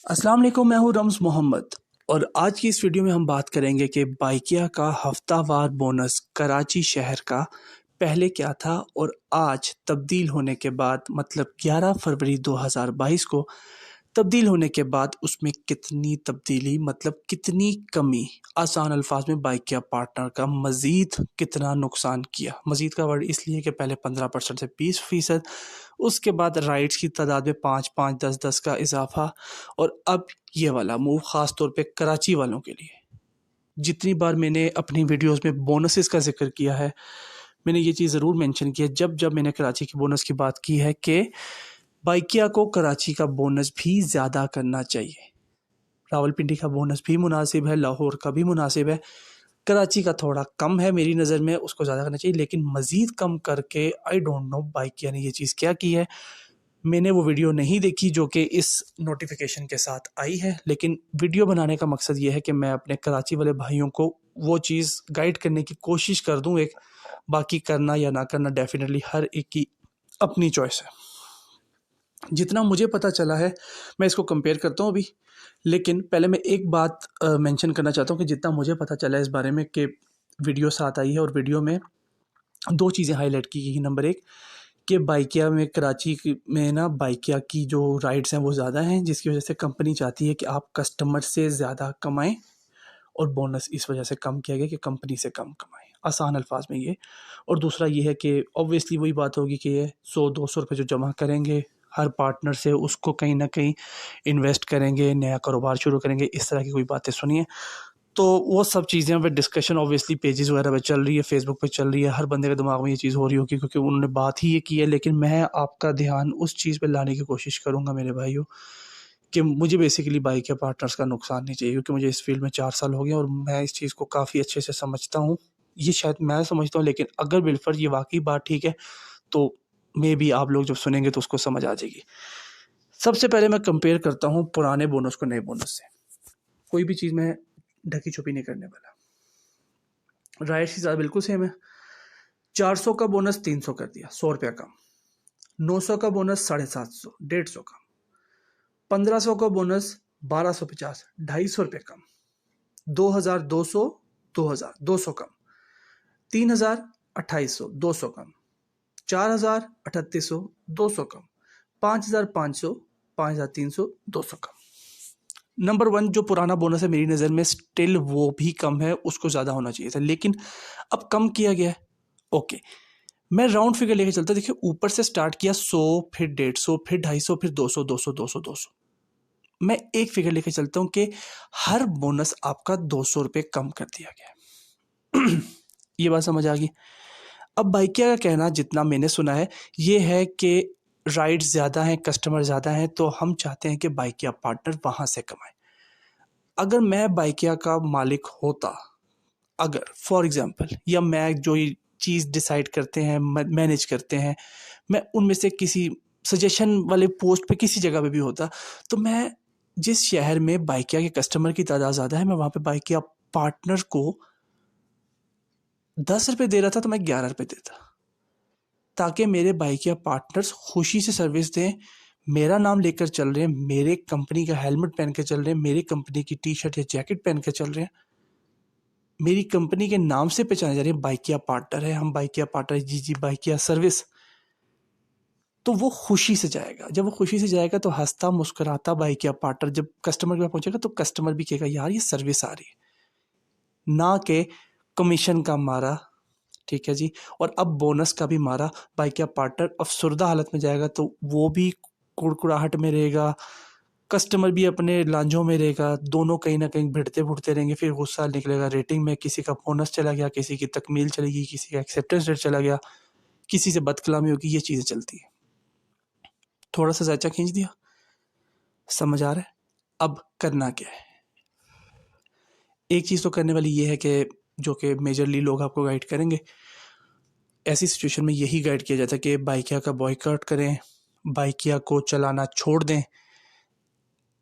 अस्सलाम वालेकुम, मैं हूँ रम्ज़ मोहम्मद और आज की इस वीडियो में हम बात करेंगे कि बाइकिया का हफ्तावार बोनस कराची शहर का पहले क्या था और आज तब्दील होने के बाद मतलब 11 फरवरी 2022 को तब्दील होने के बाद उसमें कितनी तब्दीली मतलब कितनी कमी, आसान अल्फाज में बाइकिया पार्टनर का मज़ीद कितना नुकसान किया। मज़ीद का वर्ड इसलिए कि पहले 15% से 20%, उसके बाद राइड्स की तादाद में 5-5, 10-10 का इजाफा और अब ये वाला मूव ख़ास तौर पे कराची वालों के लिए। जितनी बार मैंने अपनी वीडियोस में बोनसेस का ज़िक्र किया है, मैंने ये चीज़ ज़रूर मेंशन की है जब मैंने कराची के बोनस की बात की है कि बाइकिया को कराची का बोनस भी ज़्यादा करना चाहिए। रावलपिंडी का बोनस भी मुनासिब है, लाहौर का भी मुनासिब है, कराची का थोड़ा कम है मेरी नज़र में, उसको ज़्यादा करना चाहिए, लेकिन मज़ीद कम करके आई डोंट नो बाइकिया ने ये चीज़ क्या की है। मैंने वो वीडियो नहीं देखी जो कि इस नोटिफिकेशन के साथ आई है, लेकिन वीडियो बनाने का मकसद ये है कि मैं अपने कराची वाले भाइयों को वो चीज़ गाइड करने की कोशिश कर दूं। एक बाकी करना या ना करना डेफिनेटली हर एक की अपनी चॉइस है। जितना मुझे पता चला है मैं इसको कंपेयर करता हूँ अभी, लेकिन पहले मैं एक बात मेंशन करना चाहता हूँ कि जितना मुझे पता चला है इस बारे में कि वीडियो साथ आई है और वीडियो में दो चीज़ें हाईलाइट की गई। नंबर एक कि बाइकिया में कराची में ना बाइकिया की जो राइड्स हैं वो ज़्यादा हैं, जिसकी वजह से कंपनी चाहती है कि आप कस्टमर से ज़्यादा कमाएं और बोनस इस वजह से कम किया गया कि कंपनी से कम कमाएं, आसान अल्फाज में ये। और दूसरा ये है कि ऑब्वियसली वही बात होगी कि ये 100-200 रुपये जो जमा करेंगे हर पार्टनर से उसको कहीं ना कहीं इन्वेस्ट करेंगे, नया कारोबार शुरू करेंगे, इस तरह की कोई बातें सुनिए। तो वो सब चीज़ें पे डिस्कशन ऑब्वियसली पेजेस वगैरह पे चल रही है, फेसबुक पे चल रही है, हर बंदे के दिमाग में ये चीज़ हो रही होगी क्योंकि उन्होंने बात ही ये की है। लेकिन मैं आपका ध्यान उस चीज़ पे लाने की कोशिश करूँगा मेरे भाइयों कि मुझे बेसिकली बाइक या पार्टनर्स का नुकसान नहीं चाहिए, क्योंकि मुझे इस फील्ड में 4 साल हो गए और मैं इस चीज़ को काफ़ी अच्छे से समझता हूँ। ये शायद मैं समझता हूँ, लेकिन अगर बिलफर्ज ये वाक़ई बात ठीक है तो मेबी आप लोग जब सुनेंगे तो उसको समझ आ जाएगी। सबसे पहले मैं कंपेयर करता हूँ पुराने बोनस को नए बोनस से। कोई भी चीज़ मैं ढकी छुपी नहीं करने वाला। राइट्स की ज़्यादा बिल्कुल सेम है। 400 का बोनस 300 कर दिया, 100 रुपया कम। 900 का बोनस 750, 150 कम। 1500 का बोनस 1250, 250 रुपये कम। 2200, 2000, 200 कम। 3000, 2800, 200 कम। 4000, 3800, 200 कम। 5500, 5300, 200 कम। नंबर वन जो पुराना बोनस है मेरी नज़र में स्टिल वो भी कम है, उसको ज़्यादा होना चाहिए था, लेकिन अब कम किया गया है। ओके, मैं राउंड फिगर लेके चलता, देखिए ऊपर से स्टार्ट किया 100, फिर 150, फिर 250, फिर 200, 200, 200, 200। मैं एक फिगर लेके चलता हूँ कि हर बोनस आपका 200 रुपये कम कर दिया गया। ये बात समझ आ गई। अब बाइकिया का कहना जितना मैंने सुना है ये है कि राइड्स ज़्यादा हैं, कस्टमर ज़्यादा हैं, तो हम चाहते हैं कि बाइकिया पार्टनर वहाँ से कमाएं। अगर मैं बाइकिया का मालिक होता, अगर फॉर एग्जांपल, या मैं जो ये चीज़ डिसाइड करते हैं मैनेज करते हैं, मैं उनमें से किसी सजेशन वाले पोस्ट पे किसी जगह पे भी होता, तो मैं जिस शहर में बाइकिया के कस्टमर की तादाद ज़्यादा है मैं वहाँ पे बाइकिया पार्टनर को 10 रुपये दे रहा था तो मैं 11 रुपये देता, ताकि मेरे बाइकिया पार्टनर्स खुशी से सर्विस दें, मेरा नाम लेकर चल रहे हैं, मेरे कंपनी का हेलमेट पहन के चल रहे हैं, मेरी कंपनी की टी शर्ट या जैकेट पहन के चल रहे हैं, मेरी कंपनी के नाम से पहचाने जा रही है, बाइकिया पार्टनर है, हम बाइकिया पार्टनर, जी जी बाइकिया सर्विस। तो वो खुशी से जाएगा। जब वो खुशी से जाएगा तो हंसता मुस्कुराता बाइकिया पार्टनर जब कस्टमर के पास पहुंचेगा तो कस्टमर भी कहेगा यार ये सर्विस आ रही है, ना कि कमीशन का मारा। ठीक है जी। और अब बोनस का भी मारा, बाइकिया पार्टनर अफसुर्दा हालत में जाएगा, तो वो भी कुड़कुड़ाहट में रहेगा, कस्टमर भी अपने लांझों में रहेगा, दोनों कहीं ना कहीं भिड़ते भुड़ते रहेंगे, फिर गुस्सा निकलेगा रेटिंग में, किसी का बोनस चला गया, किसी की तकमील चलेगी, किसी का एक्सेप्टेंस रेट चला गया, किसी से बदकलामी होगी, ये चीज़ें चलती है। थोड़ा सा जायचा खींच दिया, समझ आ रहा है। अब करना क्या है, एक चीज़ तो करने वाली ये है कि जो कि मेजरली लोग आपको गाइड करेंगे, ऐसी सिचुएशन में यही गाइड किया जाता है कि बाइकिया का बॉयकॉट करें, बाइकिया को चलाना छोड़ दें,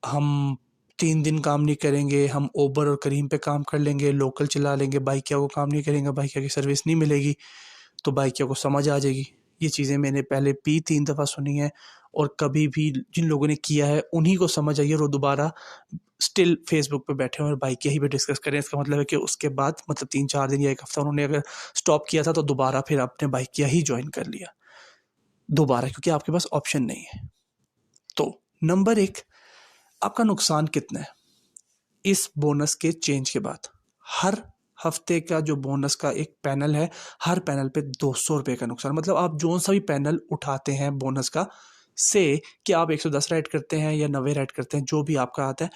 हम 3 दिन काम नहीं करेंगे, हम ओबर और करीम पे काम कर लेंगे, लोकल चला लेंगे, बाइकिया को काम नहीं करेंगे, बाइकिया की सर्विस नहीं मिलेगी, तो बाइकिया को समझ आ जाएगी। ये चीज़ें मैंने पहले भी 3 दफ़ा सुनी है और कभी भी जिन लोगों ने किया है उन्हीं को समझ आई और वो दोबारा स्टिल फेसबुक पे बैठे हैं और बाइकिया ही पे डिस्कस करें। इसका मतलब है कि उसके बाद मतलब 3-4 दिन या 1 हफ्ता उन्होंने अगर स्टॉप किया था तो दोबारा फिर आपने बाइकिया ही ज्वाइन कर लिया दोबारा, क्योंकि आपके पास ऑप्शन नहीं है। तो नंबर 1, आपका नुकसान कितना है इस बोनस के चेंज के बाद। हर हफ्ते का जो बोनस का एक पैनल है, हर पैनल पे 200 रुपये का नुकसान। मतलब आप जो सा भी पैनल उठाते हैं बोनस का, से कि आप 110 राइड करते हैं या 90 राइड करते हैं, जो भी आपका आता है,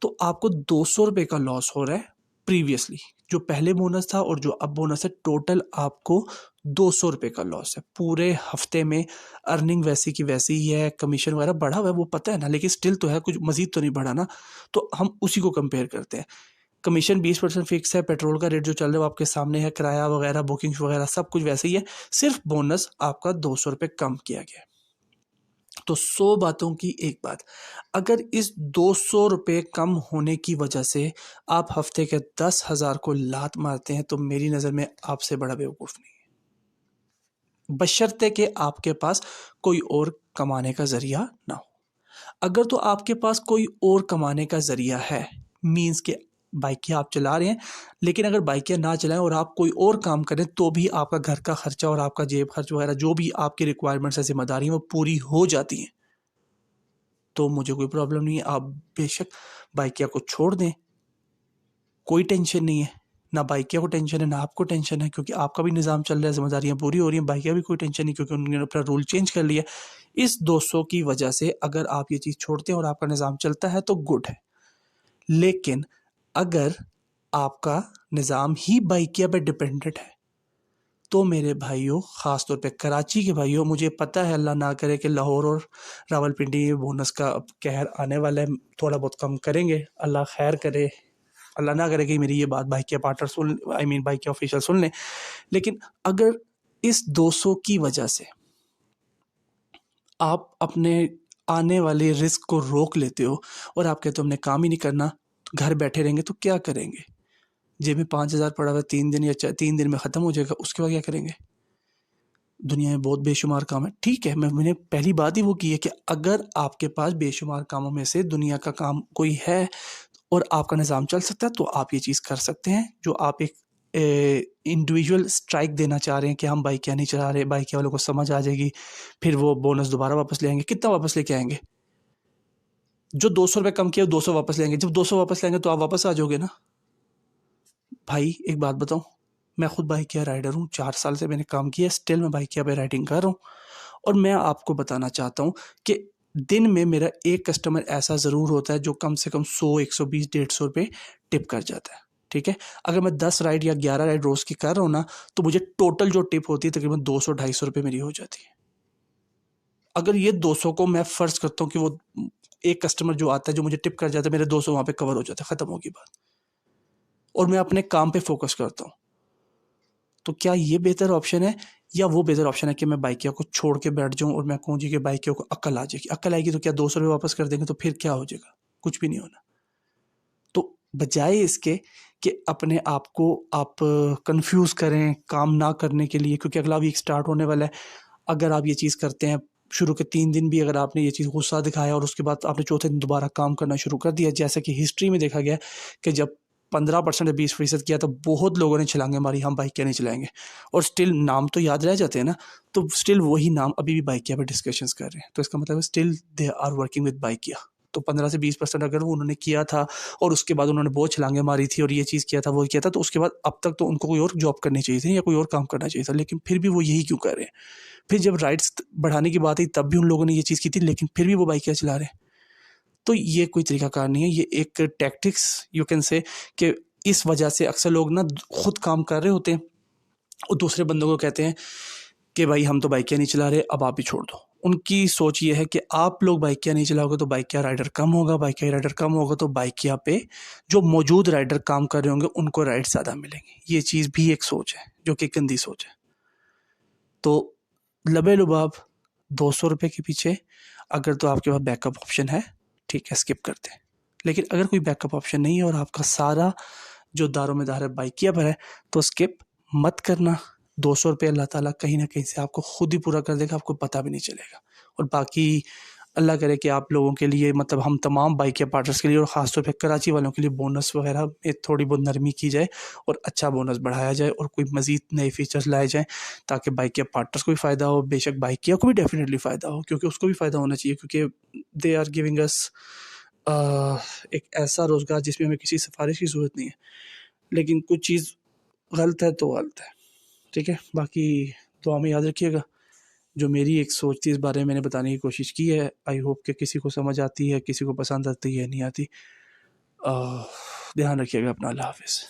तो आपको 200 रुपये का लॉस हो रहा है प्रीवियसली जो पहले बोनस था और जो अब बोनस है। टोटल आपको 200 रुपये का लॉस है पूरे हफ्ते में। अर्निंग वैसी की वैसी ही है, कमीशन वगैरह बढ़ा हुआ है वो पता है ना, लेकिन स्टिल तो है, कुछ मजीद तो नहीं बढ़ा ना। तो हम उसी को कंपेयर करते हैं। कमीशन 20% फिक्स है, पेट्रोल का रेट जो चल रहा है वो आपके सामने है, किराया वगैरह बुकिंग्स वगैरह सब कुछ वैसे ही है, सिर्फ बोनस आपका 200 रुपये कम किया गया है। तो 100 बातों की एक बात, अगर इस 200 रुपये कम होने की वजह से आप हफ्ते के 10,000 को लात मारते हैं तो मेरी नज़र में आपसे बड़ा बेवकूफ़ नहीं है, बशर्ते कि आपके पास कोई और कमाने का ज़रिया ना हो। अगर तो आपके पास कोई और कमाने का ज़रिया है, मीन्स के बाइकियाँ आप चला रहे हैं, लेकिन अगर बाइकियाँ ना चलाएं और आप कोई और काम करें तो भी आपका घर का खर्चा और आपका जेब खर्च वगैरह जो भी आपकी रिक्वायरमेंट्स है, जिम्मेदारी वो पूरी हो जाती हैं, तो मुझे कोई प्रॉब्लम नहीं है। आप बेशक बाइकिया को छोड़ दें, कोई टेंशन नहीं है। ना बाइकिया को टेंशन है ना आपको टेंशन है, क्योंकि आपका भी निज़ाम चल रहा है, जिम्मेदारियाँ पूरी हो रही हैं। बाइकिया भी कोई टेंशन नहीं, क्योंकि उन्होंने अपना रूल चेंज कर लिया। इस 200 की वजह से अगर आप ये चीज़ छोड़ते हैं और आपका निज़ाम चलता है तो गुड है। लेकिन अगर आपका निज़ाम ही बाइकिया पे डिपेंडेंट है तो मेरे भाइयों, ख़ास तौर पे कराची के भाइयों, मुझे पता है अल्लाह ना करे कि लाहौर और रावलपिंडी में बोनस का अब कहर आने वाला है, थोड़ा बहुत कम करेंगे, अल्लाह खैर करे। अल्लाह ना करे कि मेरी ये बात बाइकिया पार्टनर सुन, आई मीन बाइकिया ऑफिशियल सुन लें। लेकिन अगर इस 200 की वजह से आप अपने आने वाले रिस्क को रोक लेते हो और आप कहते हो हमने काम ही नहीं करना, तो घर बैठे रहेंगे, तो क्या करेंगे? जेब में 5,000 पड़ा हुआ 3 दिन या 3 दिन में ख़त्म हो जाएगा, उसके बाद क्या करेंगे? दुनिया में बहुत बेशुमार काम है। ठीक है, मैंने पहली बात ही वो की है कि अगर आपके पास बेशुमार कामों में से दुनिया का काम कोई है और आपका निज़ाम चल सकता है तो आप ये चीज़ कर सकते हैं। जो आप एक इंडिविजुअल स्ट्राइक देना चाह रहे हैं कि हम बाइकियाँ नहीं चला रहे, बाइकिया वालों को समझ आ जाएगी, फिर वो बोनस दोबारा वापस ले आएंगे। कितना वापस लेके आएंगे? जो 200 रुपये कम किया 200 वापस लेंगे। जब 200 वापस लेंगे तो आप वापस आ जाओगे ना। भाई एक बात बताऊं, मैं खुद बाइकिया राइडर हूँ, 4 साल से मैंने काम किया, स्टिल मैं बाइकिया पे राइडिंग कर रहा हूँ। और मैं आपको बताना चाहता हूँ कि दिन में मेरा एक कस्टमर ऐसा ज़रूर होता है जो कम से कम 100, 120, 150 रुपये टिप कर जाता है। ठीक है, अगर मैं 10 राइड या 11 राइड रोज़ की कर रहा हूँ ना, तो मुझे टोटल जो टिप होती है तकरीबन 200-250 रुपये मेरी हो जाती है। अगर ये 200 को मैं फ़र्ज़ करता हूँ कि वो एक कस्टमर जो आता है जो मुझे टिप कर जाता है, मेरे 200 वहाँ पे कवर हो जाता है, ख़त्म होगी बात, और मैं अपने काम पे फोकस करता हूँ। तो क्या ये बेहतर ऑप्शन है या वो बेहतर ऑप्शन है कि मैं बाइकिया को छोड़ के बैठ जाऊं और मैं कहूँ जी कि बाइकिया को अक्ल आ जाएगी? अक्ल आएगी तो क्या 200 रुपये वापस कर देंगे तो फिर क्या हो जाएगा? कुछ भी नहीं होना। तो बजाय इसके कि अपने आप को आप कंफ्यूज करें काम ना करने के लिए, क्योंकि अगला वीक स्टार्ट होने वाला है, अगर आप ये चीज़ करते हैं, शुरू के 3 दिन भी अगर आपने ये चीज़ गुस्सा दिखाया और उसके बाद आपने चौथे दिन दोबारा काम करना शुरू कर दिया, जैसे कि हिस्ट्री में देखा गया कि जब 15% या 20% किया तो बहुत लोगों ने छलांगे मारी, हम बाइकिया नहीं चलाएंगे, और स्टिल नाम तो याद रह जाते हैं ना। तो स्टिल वही नाम अभी भी बाइकिया पर डिस्कशंस कर रहे हैं, तो इसका मतलब still they are working with Bykea. तो 15 से 20% अगर वो उन्होंने किया था और उसके बाद उन्होंने बहुत छलांगे मारी थी और ये चीज़ किया था वो किया था, तो उसके बाद अब तक तो उनको कोई और जॉब करनी चाहिए थी या कोई और काम करना चाहिए था, लेकिन फिर भी वो यही क्यों कर रहे हैं? फिर जब राइट्स बढ़ाने की बात आई तब भी उन लोगों ने ये चीज़ की थी, लेकिन फिर भी वो बाइकियाँ चला रहे हैं। तो ये कोई तरीकाकार नहीं है, ये एक टैक्टिक्स यू कैन से कि इस वजह से अक्सर लोग ना खुद काम कर रहे होते हैं और दूसरे बंदों को कहते हैं कि भाई हम तो बाइकियाँ नहीं चला रहे, अब आप भी छोड़ दो। उनकी सोच ये है कि आप लोग बाइकियाँ नहीं चलाओगे तो बाइकिया राइडर कम होगा, बाइकिया राइडर कम होगा तो बाइकिया पे जो मौजूद राइडर काम कर रहे होंगे उनको राइड ज़्यादा मिलेंगे। ये चीज़ भी एक सोच है जो कि गंदी सोच है। तो लबे लुबाब 200 रुपये के पीछे अगर तो आपके पास बैकअप ऑप्शन है, ठीक है, स्किप करते हैं। लेकिन अगर कोई बैकअप ऑप्शन नहीं है और आपका सारा जो दारोमदार है बाइकिया पर है, तो स्किप मत करना। 200 रुपये अल्लाह ताला कहीं ना कहीं से आपको खुद ही पूरा कर देगा, आपको पता भी नहीं चलेगा। और बाकी अल्लाह करे कि आप लोगों के लिए मतलब हम तमाम बाइक के पार्टनर्स के लिए और ख़ासतौर पे कराची वालों के लिए बोनस वगैरह में थोड़ी बहुत नरमी की जाए और अच्छा बोनस बढ़ाया जाए और कोई मज़ीद नए फीचर्स लाए जाएँ ताकि बाइक के पार्टनर्स को भी फ़ायदा हो, बेशक बाइकिया को भी डेफिनेटली फ़ायदा हो क्योंकि उसको भी फ़ायदा होना चाहिए क्योंकि दे आर गिविंग अस एक ऐसा रोज़गार जिसमें हमें किसी सिफारिश की ज़रूरत नहीं है। लेकिन कुछ चीज़ गलत है तो गलत है, ठीक है। बाकी दुआ में याद रखिएगा। जो मेरी एक सोच थी इस बारे में मैंने बताने की कोशिश की है। आई होप कि किसी को समझ आती है, किसी को पसंद आती है, नहीं आती। ध्यान रखिएगा अपना। अल्लाह हाफ़िज़।